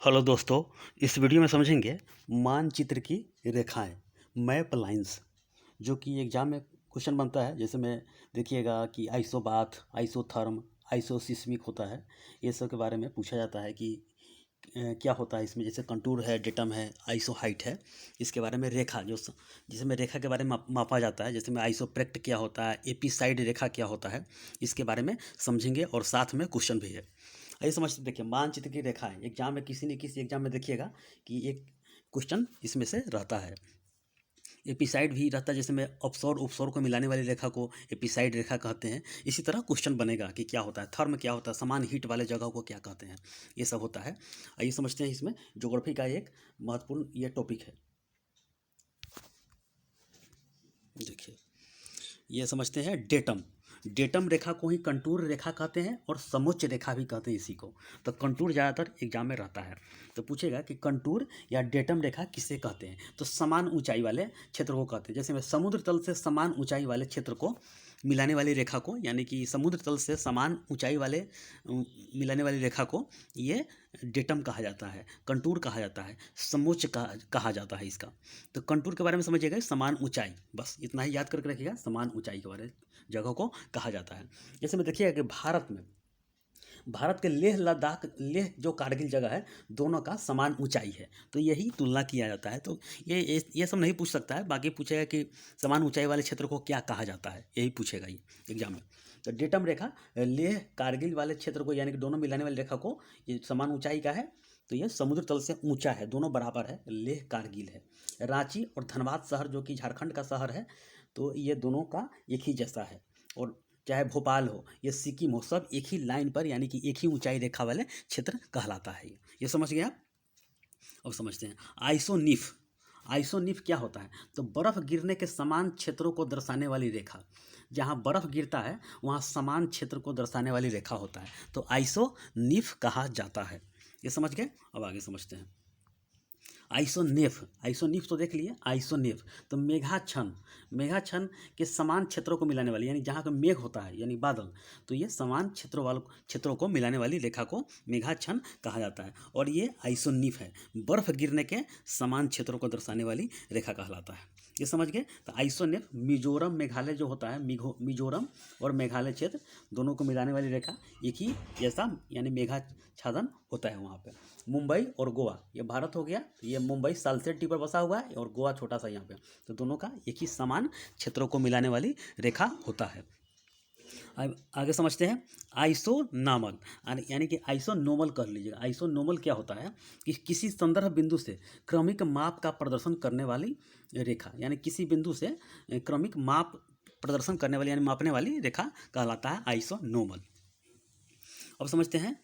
Hello दोस्तों, इस video में समझेंगे मानचित्र की रेखाएं, मैप लाइंस, जो कि एग्जाम में क्वेश्चन बनता है। जैसे में देखिएगा कि आइसोबाथ, आइसोथर्म, आइसोसिस्मिक होता है। ये सब के बारे में पूछा जाता है कि क्या होता है इसमें। जैसे कंटूर है, डेटम है, आइसो हाइट है। इसके बारे में रेखा जिसे में रेखा के बारे में मापा जाता है। जैसे में आइसोप्रेक्ट क्या होता है, एपिसाइड रेखा क्या होता है, इसके बारे में समझेंगे और साथ में क्वेश्चन भी है। आइए समझते देखिए, मानचित्र की रेखाएं एग्जाम में किसी न किसी एग्जाम में देखिएगा कि एक क्वेश्चन इसमें से रहता है। एपिसाइड भी रहता है, जैसे में अपसौर उपसौर को मिलाने वाली रेखा को एपिसाइड रेखा कहते हैं। इसी तरह क्वेश्चन बनेगा कि क्या होता है थर्म, क्या होता है समान हीट वाले जगह को क्या कहते हैं, ये सब होता है। आइए समझते हैं, इसमें ज्योग्राफी का एक महत्वपूर्ण ये टॉपिक है। देखिए, ये समझते हैं डेटम। डेटम रेखा को ही कंटूर रेखा कहते हैं और समोच्च रेखा भी कहते हैं इसी को। तो कंटूर ज़्यादातर एग्जाम में रहता है, तो पूछेगा कि कंटूर या डेटम रेखा किसे कहते हैं। तो समान ऊंचाई वाले क्षेत्र को कहते हैं। जैसे में समुद्र तल से समान ऊंचाई वाले क्षेत्र को मिलाने वाली रेखा को, यानी कि समुद्र तल से समान ऊंचाई वाले मिलाने वाली रेखा को ये डेटम कहा जाता है, कंटूर कहा जाता है, समोच्च कहा जाता है इसका। तो कंटूर के बारे में समझिएगा, समान ऊंचाई, बस इतना ही याद करके रखिएगा, समान ऊंचाई के बारे जगह को कहा जाता है। जैसे में देखिएगा कि भारत के लेह लद्दाख, लेह जो कारगिल जगह है, दोनों का समान ऊंचाई है, तो यही तुलना किया जाता है। तो ये सब नहीं पूछ सकता है, बाकी पूछेगा कि समान ऊंचाई वाले क्षेत्र को क्या कहा जाता है, यही पूछेगा ये एग्जाम में। तो डेटम रेखा लेह कारगिल वाले क्षेत्र को, यानी कि दोनों मिलाने वाली रेखा को, ये समान ऊंचाई का है, तो ये समुद्र तल से ऊंचा है, दोनों बराबर है, लेह कारगिल है। रांची और धनबाद शहर जो कि झारखंड का शहर है, तो ये दोनों का एक ही जैसा है। और चाहे भोपाल हो, ये सिक्किम हो, सब एक ही लाइन पर, यानी कि एक ही ऊंचाई रेखा वाले क्षेत्र कहलाता है। ये समझ गए आप। अब समझते हैं आइसोनिफ। आइसोनिफ क्या होता है, तो बर्फ गिरने के समान क्षेत्रों को दर्शाने वाली रेखा। जहाँ बर्फ गिरता है वहाँ समान क्षेत्र को दर्शाने वाली रेखा होता है, तो आइसोनिफ कहा जाता है। ये समझ गए। अब आगे समझते हैं आइसोनेफ। आइसोनिफ तो देख लिए, आइसोनेफ तो मेघाच्छन्न। मेघाच्छन्न के समान क्षेत्रों को मिलाने वाली, यानी जहाँ का मेघ होता है यानी बादल, तो ये समान क्षेत्रों को मिलाने वाली रेखा को मेघाच्छन्न कहा जाता है। और ये आइसोनिफ है, बर्फ गिरने के समान क्षेत्रों को दर्शाने वाली रेखा कहलाता है। ये समझ गए। तो आइसोनेफ मिजोरम मेघालय जो होता है, मिजोरम और मेघालय क्षेत्र दोनों को मिलाने वाली रेखा एक ही जैसा, यानी मेघाच्छादन होता है वहाँ पे। मुंबई और गोवा, ये भारत हो गया, ये मुंबई सालसेट टी पर बसा हुआ है और गोवा छोटा सा यहाँ पे, तो दोनों का एक ही समान क्षेत्रों को मिलाने वाली रेखा होता है। अब आगे समझते हैं आइसोनॉमल, यानी कि आइसोनोमल कर लीजिएगा। आइसोनोमल क्या होता है कि किसी संदर्भ बिंदु से क्रमिक माप का प्रदर्शन करने वाली रेखा, यानी किसी बिंदु से क्रमिक माप प्रदर्शन करने वाली, यानी मापने वाली रेखा कहलाता है आइसोनोमल। अब समझते हैं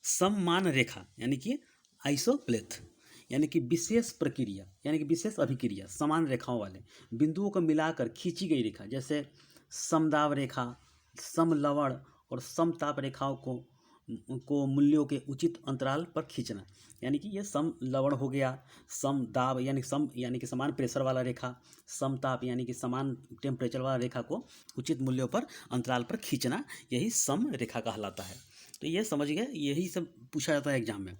सममान रेखा, यानी कि आइसोप्लेथ, यानी कि विशेष प्रक्रिया, यानी कि विशेष अभिक्रिया, समान रेखाओं वाले बिंदुओं को मिलाकर खींची गई रेखा। जैसे समदाब रेखा, समलवण और समताप रेखाओं को मूल्यों के उचित अंतराल पर खींचना, यानी कि ये समलवण हो गया। समदाब यानी कि समान प्रेशर वाला रेखा। समताप यानी कि समान टेम्परेचर वाला रेखा को उचित मूल्यों पर अंतराल पर खींचना, यही सम रेखा कहलाता है। तो ये समझ गए, यही सब पूछा जाता है एग्जाम में।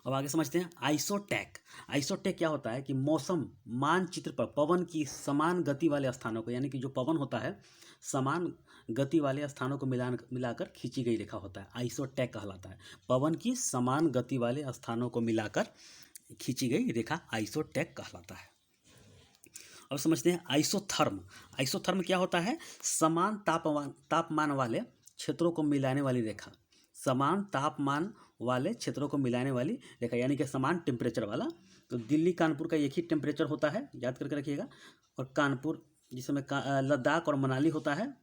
अब आगे समझते हैं आइसोटैक। आइसोटैक क्या होता है कि मौसम मानचित्र पर पवन की समान गति वाले स्थानों को, यानी कि जो पवन होता है समान गति वाले स्थानों को मिलाकर खींची गई रेखा होता है, आइसोटैक कहलाता है। पवन की समान गति वाले स्थानों को मिलाकर खींची गई रेखा आइसोटैक कहलाता है। अब समझते हैं आइसोथर्म। आइसोथर्म क्या होता है, समान तापमान वाले क्षेत्रों को मिलाने वाली रेखा। समान तापमान वाले क्षेत्रों को मिलाने वाली रेखा, यानी कि समान टेम्परेचर वाला। तो दिल्ली कानपुर का एक ही टेम्परेचर होता है, याद करके रखिएगा। और कानपुर जिसमें लद्दाख और मनाली होता है,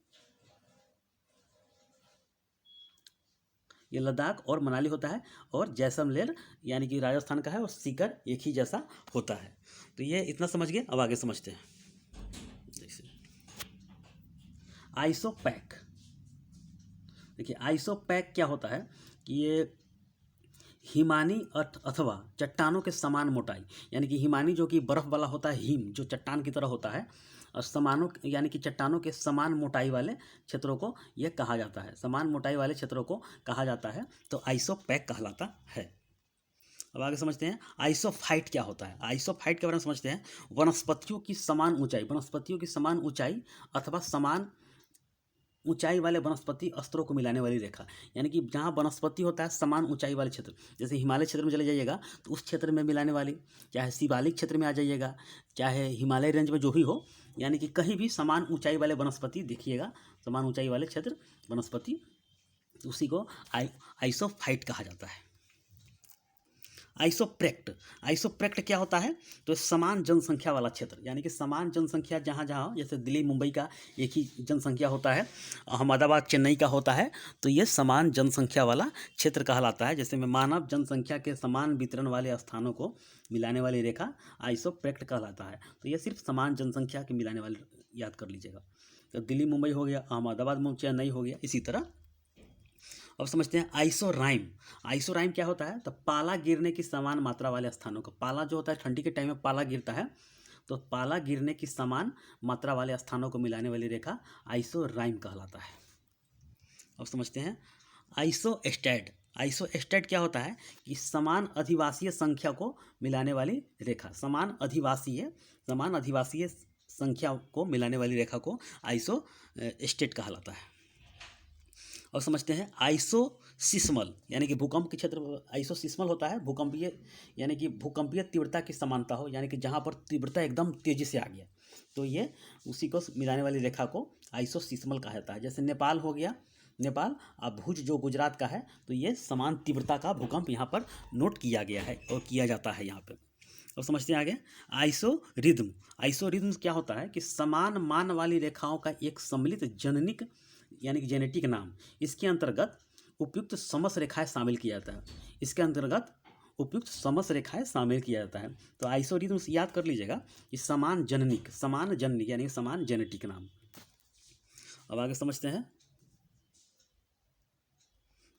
ये लद्दाख और मनाली होता है। और जैसलमेर यानी कि राजस्थान का है, और सीकर एक ही जैसा होता है। तो ये इतना समझ गए। अब आगे समझते हैं आइसोपैक। देखिए आइसोपैक क्या होता है कि ये हिमानी अथवा चट्टानों के समान मोटाई, यानी कि हिमानी जो कि बर्फ वाला होता है, हिम जो चट्टान की तरह होता है, और समानों यानी कि चट्टानों के समान मोटाई वाले क्षेत्रों को यह कहा जाता है, समान मोटाई वाले क्षेत्रों को कहा जाता है, तो आइसोपैक कहलाता है। अब आगे समझते हैं आइसोफाइट क्या होता है। आइसोफाइट के बारे में समझते हैं। वनस्पतियों की समान ऊंचाई, वनस्पतियों की समान ऊंचाई अथवा समान ऊंचाई वाले वनस्पति स्तरों को मिलाने वाली रेखा, यानी कि जहाँ वनस्पति होता है समान ऊंचाई वाले क्षेत्र, जैसे हिमालय क्षेत्र में चले जाइएगा तो उस क्षेत्र में मिलाने वाली, चाहे शिवालिक क्षेत्र में आ जाइएगा, चाहे हिमालय रेंज में जो भी हो, यानी कि कहीं भी समान ऊंचाई वाले वनस्पति देखिएगा, समान ऊंचाई वाले क्षेत्र वनस्पति, उसी को आइसोफाइट कहा जाता है। आइसोप्रेक्ट, आइसोप्रेक्ट क्या होता है, तो समान जनसंख्या वाला क्षेत्र, यानी कि समान जनसंख्या जहाँ जहाँ, जैसे दिल्ली मुंबई का एक ही जनसंख्या होता है, अहमदाबाद चेन्नई का होता है, तो ये समान जनसंख्या वाला क्षेत्र कहलाता है। जैसे में मानव जनसंख्या के समान वितरण वाले स्थानों को मिलाने वाली रेखा आइसोप्रेक्ट कहलाता है। तो ये सिर्फ समान जनसंख्या के मिलाने वाले, याद कर लीजिएगा। तो दिल्ली मुंबई हो गया, अहमदाबाद चेन्नई हो गया, इसी तरह। अब समझते हैं आइसोराइम। आइसोराइम क्या होता है, तो पाला गिरने की समान मात्रा वाले स्थानों को, पाला जो होता है ठंडी के टाइम में पाला गिरता है, तो पाला गिरने की समान मात्रा वाले स्थानों को मिलाने वाली रेखा आइसोराइम कहलाता है। अब समझते हैं आइसोस्टैट। आइसोस्टैट क्या होता है कि समान अधिवासीय संख्या को मिलाने वाली रेखा, समान अधिवासीय संख्या को मिलाने वाली रेखा को आइसोस्टेट कहलाता है। और समझते हैं आइसोसिस्मल, यानी कि भूकंप के क्षेत्र, आइसोसिस्मल होता है भूकंपीय, यानी कि भूकंपीय तीव्रता की समानता हो, यानी कि जहाँ पर तीव्रता एकदम तेजी से आ गया, तो ये उसी को मिलाने वाली रेखा को आइसोसिस्मल कहा जाता है। जैसे नेपाल हो गया, नेपाल अब भुज जो गुजरात का है, तो ये समान तीव्रता का भूकंप यहाँ पर नोट किया गया है और किया जाता है यहाँ पर। और समझते हैं आगे आइसोरिद्म। आइसोरिद्म क्या होता है कि समान मान वाली रेखाओं का एक सम्मिलित जननिक, यानी कि जेनेटिक नाम, इसके अंतर्गत उपयुक्त समस रेखाएं शामिल किया जाता है, इसके अंतर्गत उपयुक्त समस रेखाएं शामिल किया जाता है। तो आइसोरिद्म याद कर लीजिएगा, इस समान जननिक यानी समान जेनेटिक नाम। अब आगे समझते हैं,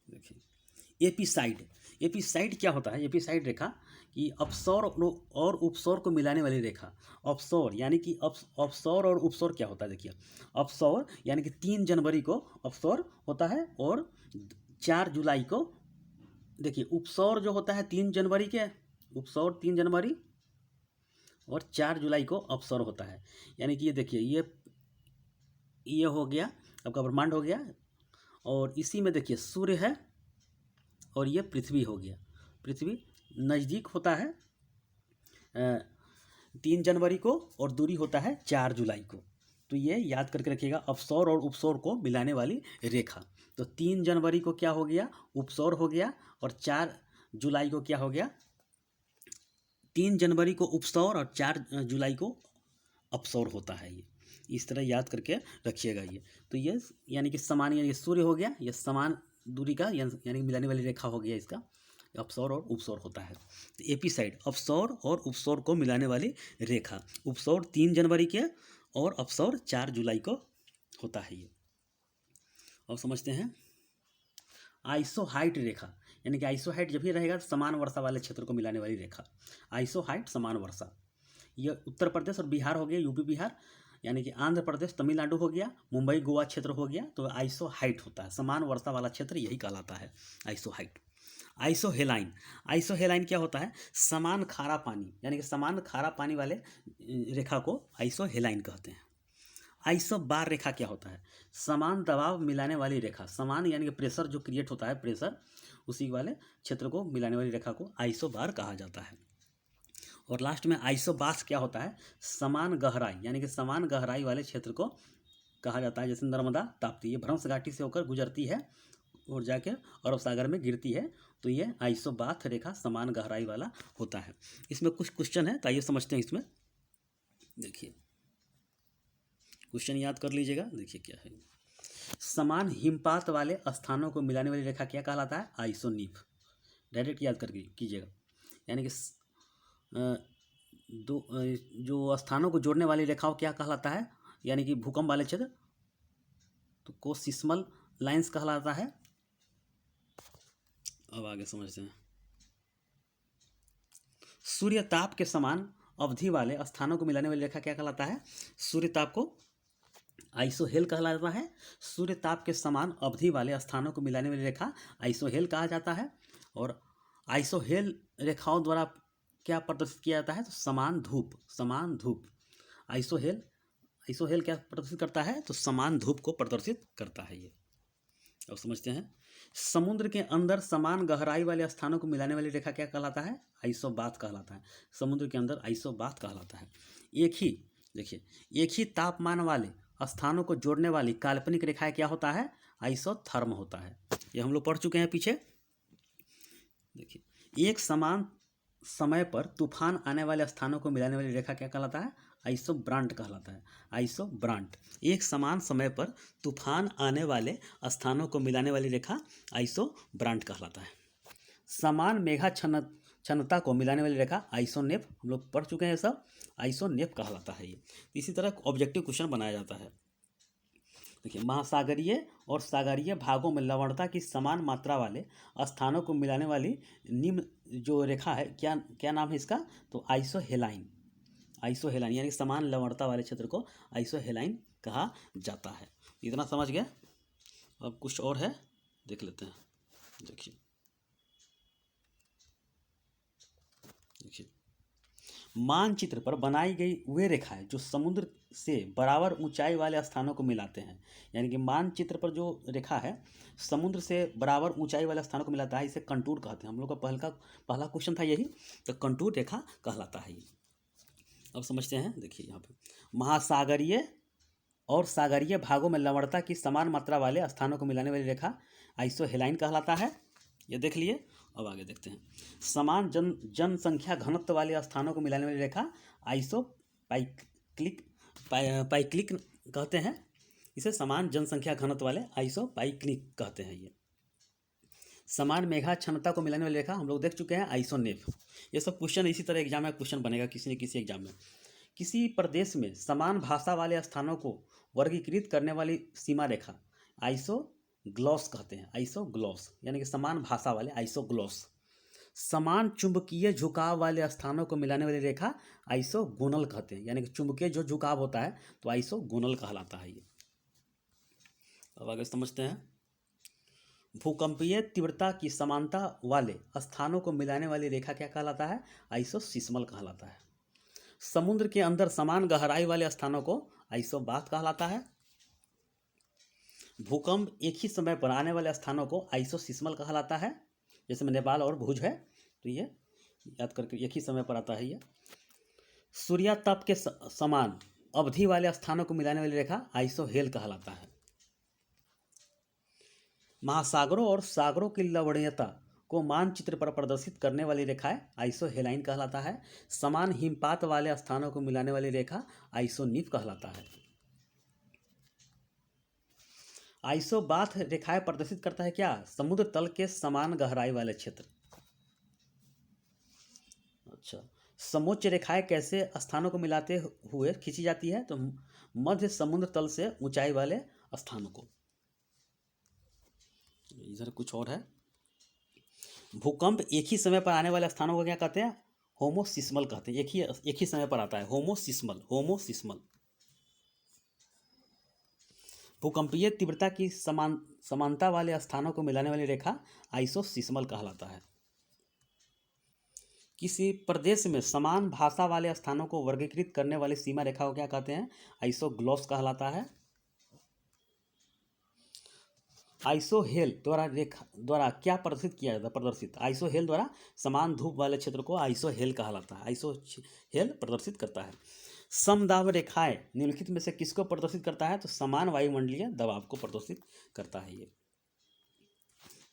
देखिए एपिसाइड। एपिसाइड क्या होता है, एपिसाइड रेखा कि अपसौर और उपसौर को मिलाने वाली रेखा। अपसौर यानी कि अपसौर और उपसौर क्या होता है, देखिए अपसौर यानी कि 3 जनवरी को अपसौर होता है और 4 जुलाई को, देखिए उपसौर जो होता है 3 जनवरी के, उपसौर 3 जनवरी और 4 जुलाई को अपसौर होता है। यानी कि ये देखिए ये हो गया आपका ब्रह्मांड हो गया, और इसी में देखिए सूर्य है और ये पृथ्वी हो गया, पृथ्वी नज़दीक होता है 3 जनवरी को और दूरी होता है 4 जुलाई को। तो ये याद करके रखिएगा, अपसौर और उपसौर को मिलाने वाली रेखा। तो 3 जनवरी को क्या हो गया, उपसौर हो गया, और 4 जुलाई को क्या हो गया, 3 जनवरी को उपसौर और 4 जुलाई को अपसौर होता है। ये इस तरह याद करके रखिएगा। ये तो ये यानी कि समान, यानी सूर्य हो गया, ये समान दूरी का यानी मिलाने वाली रेखा हो गया, इसका अपसौर और उपसौर होता है। तो एपिसाइड अपसौर और उपसौर को मिलाने वाली रेखा, उपसौर 3 जनवरी के और अपसौर 4 जुलाई को होता है ये। अब समझते हैं आइसोहाइट रेखा, यानी कि आइसोहाइट जब भी रहेगा समान वर्षा वाले क्षेत्र को मिलाने वाली रेखा, आइसोहाइट समान वर्षा। ये उत्तर प्रदेश और बिहार हो गया, यूपी बिहार, यानी कि आंध्र प्रदेश तमिलनाडु हो गया, मुंबई गोवा क्षेत्र हो गया, तो आइसोहाइट होता है, समान वर्षा वाला क्षेत्र यही कहलाता है आइसोहाइट। आइसोहेलाइन, आइसोहेलाइन क्या होता है, समान खारा पानी, यानी कि समान खारा पानी वाले रेखा को आइसोहेलाइन कहते हैं। आइसोबार रेखा क्या होता है, समान दबाव मिलाने वाली रेखा, समान यानी कि प्रेशर जो क्रिएट होता है, प्रेशर उसी वाले क्षेत्र को मिलाने वाली रेखा को आइसोबार कहा जाता है। और लास्ट में आइसोबास क्या होता है, समान गहराई, यानी कि समान गहराई वाले क्षेत्र को कहा जाता है। जैसे नर्मदा ताप्ती, ये भ्रंश घाटी से होकर गुजरती है और जाके अरब सागर में गिरती है, तो ये आइसोबाथ रेखा समान गहराई वाला होता है। इसमें कुछ क्वेश्चन है, तो आइए समझते हैं। इसमें देखिए क्वेश्चन याद कर लीजिएगा, देखिए क्या है, समान हिमपात वाले स्थानों को मिलाने वाली रेखा क्या कहलाता है, आइसोनीफ। डायरेक्ट याद करके कीजिएगा, यानी कि जो स्थानों को जोड़ने वाली रेखाओं क्या कहलाता है, यानी कि भूकंप वाले क्षेत्र, तो कोसिस्मल लाइंस कहलाता है। अब आगे समझते हैं, सूर्य ताप के समान अवधि वाले स्थानों को मिलाने वाली रेखा क्या कहलाता है, सूर्य ताप को आइसोहेल कहलाता है। सूर्य ताप के समान अवधि वाले स्थानों को मिलाने वाली रेखा आइसोहेल कहा जाता है। और आइसोहेल रेखाओं द्वारा क्या प्रदर्शित किया जाता है? तो समान धूप, समान धूप। आइसोहेल आइसोहेल क्या प्रदर्शित करता है? तो समान धूप को प्रदर्शित करता है ये। अब समझते हैं, समुद्र के अंदर समान गहराई वाले स्थानों को मिलाने वाली रेखा क्या कहलाता है? आइसोबाथ कहलाता है। समुद्र के अंदर आइसोबाथ कहलाता है। एक ही देखिए, एक ही तापमान वाले स्थानों को जोड़ने वाली काल्पनिक रेखाएं क्या होता है? आइसोथर्म होता है। ये हम लोग पढ़ चुके हैं पीछे। देखिए, एक समान समय पर तूफान आने वाले स्थानों को मिलाने वाली रेखा क्या कहलाता है? आइसोब्रांट कहलाता है। आइसोब्रांट, एक समान समय पर तूफान आने वाले स्थानों को मिलाने वाली रेखा आइसोब्रांट कहलाता है। समान मेघाच्छन्नता को मिलाने वाली रेखा आइसोनेप, हम लोग पढ़ चुके हैं सब, आइसोनेप कहलाता है ये। इसी तरह ऑब्जेक्टिव क्वेश्चन बनाया जाता है। देखिए, महासागरीय और सागरीय भागों में लवणता की समान मात्रा वाले स्थानों को मिलाने वाली निम्न जो रेखा है, क्या क्या नाम है इसका? तो आइसोहेलाइन। आइसोहेलाइन यानी समान लवणता वाले क्षेत्र को आइसोहेलाइन कहा जाता है। इतना समझ गए? अब कुछ और है, देख लेते हैं। देखिए देखिए, मानचित्र पर बनाई गई वे रेखाएं जो समुद्र से बराबर ऊंचाई वाले स्थानों को मिलाते हैं, यानी कि मानचित्र पर जो रेखा है समुद्र से बराबर ऊंचाई वाले स्थानों को मिलाता है, इसे कंटूर कहते हैं। हम लोग का पहला क्वेश्चन था यही, तो कंटूर रेखा कहलाता है ये। अब समझते हैं। देखिए यहाँ पे, महासागरीय और सागरीय भागों में लवणता की समान मात्रा वाले स्थानों को मिलाने वाली रेखा आइसोहेलाइन कहलाता है। ये देख लिए। अब आगे देखते हैं, समान जनसंख्या घनत्व वाले स्थानों को मिलाने वाली रेखा आइसोपाइक्लिक पाइक्लिक कहते हैं। इसे समान जनसंख्या घनत्व वाले आइसोपाइक्लिक कहते हैं ये। समान मेघाच्छन्नता को मिलाने वाली रेखा हम लोग देख चुके हैं, आइसोनेप। ये सब क्वेश्चन इसी तरह एग्जाम में क्वेश्चन बनेगा किसी न किसी एग्जाम में। किसी प्रदेश में समान भाषा वाले स्थानों को वर्गीकृत करने वाली सीमा रेखा आइसोग्लॉस कहते हैं। आइसोग्लॉस यानी कि समान भाषा वाले, आइसोग्लॉस। समान चुंबकीय झुकाव वाले स्थानों को मिलाने वाली रेखा आइसोगोनल कहते हैं, यानी कि चुंबकीय जो झुकाव होता है तो आइसोगोनल कहलाता है ये। अब आगे समझते हैं, भूकंपीय तीव्रता की समानता वाले स्थानों को मिलाने वाली रेखा क्या कहलाता है? आइसोसिस्मल कहलाता है। समुद्र के अंदर समान गहराई वाले स्थानों को आइसोबाथ कहलाता है। भूकंप एक ही समय पर आने वाले स्थानों को आइसोसिस्मल कहलाता है। जैसे में नेपाल और भुज है, तो ये याद करके, एक ही समय पर आता है ये। सूर्यातप के समान अवधि वाले स्थानों को मिलाने वाली रेखा आइसोहेल कहलाता है। महासागरों और सागरों की लवणीयता को मानचित्र पर प्रदर्शित करने वाली रेखाएं आइसोहेलाइन कहलाता है। समान हिमपात वाले स्थानों को मिलाने वाली रेखा आइसोनिप कहलाता है। आइसोबाथ रेखाएं प्रदर्शित करता है क्या? समुद्र तल के समान गहराई वाले क्षेत्र। अच्छा, समोच्च रेखाएं कैसे स्थानों को मिलाते हुए खींची जाती है? तो मध्य समुद्र तल से ऊंचाई वाले स्थानों को। इधर कुछ और है, भूकंप एक ही समय पर आने वाले स्थानों को क्या कहते हैं? होमोसिस्मल कहते हैं। एक ही समय पर आता है, होमोसिस्मल। भूकंपीय तीव्रता की समानता वाले स्थानों को मिलाने वाली रेखा आइसोसिस्मल कहलाता है। किसी प्रदेश में समान भाषा वाले स्थानों को वर्गीकृत करने वाली सीमा रेखा को क्या कहते हैं? आइसोग्लॉस कहलाता है। आइसोहेल द्वारा क्या प्रदर्शित किया जाता है? प्रदर्शित आइसोहेल द्वारा समान धूप वाले क्षेत्र को आइसोहेल कहलाता है। आइसोहेल प्रदर्शित करता है। समदाब रेखाएं निम्नलिखित में से किसको प्रदर्शित करता है? तो समान वायुमंडलीय दबाव को प्रदर्शित करता है ये।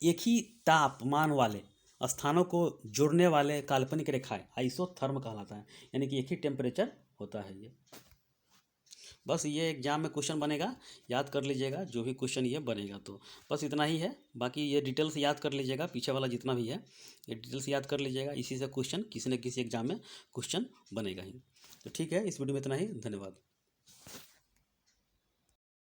एक ही तापमान वाले स्थानों को जोड़ने वाले काल्पनिक रेखाएं आइसोथर्म कहलाता है, यानी कि एक ही टेम्परेचर होता है ये। बस ये एग्जाम में क्वेश्चन बनेगा, याद कर लीजिएगा जो भी क्वेश्चन ये बनेगा। तो बस इतना ही है, बाकी ये डिटेल्स याद कर लीजिएगा, पीछे वाला जितना भी है ये डिटेल्स याद कर लीजिएगा। इसी से क्वेश्चन किसी न किसी एग्जाम में क्वेश्चन बनेगा ही। तो ठीक है, इस वीडियो में इतना ही, धन्यवाद।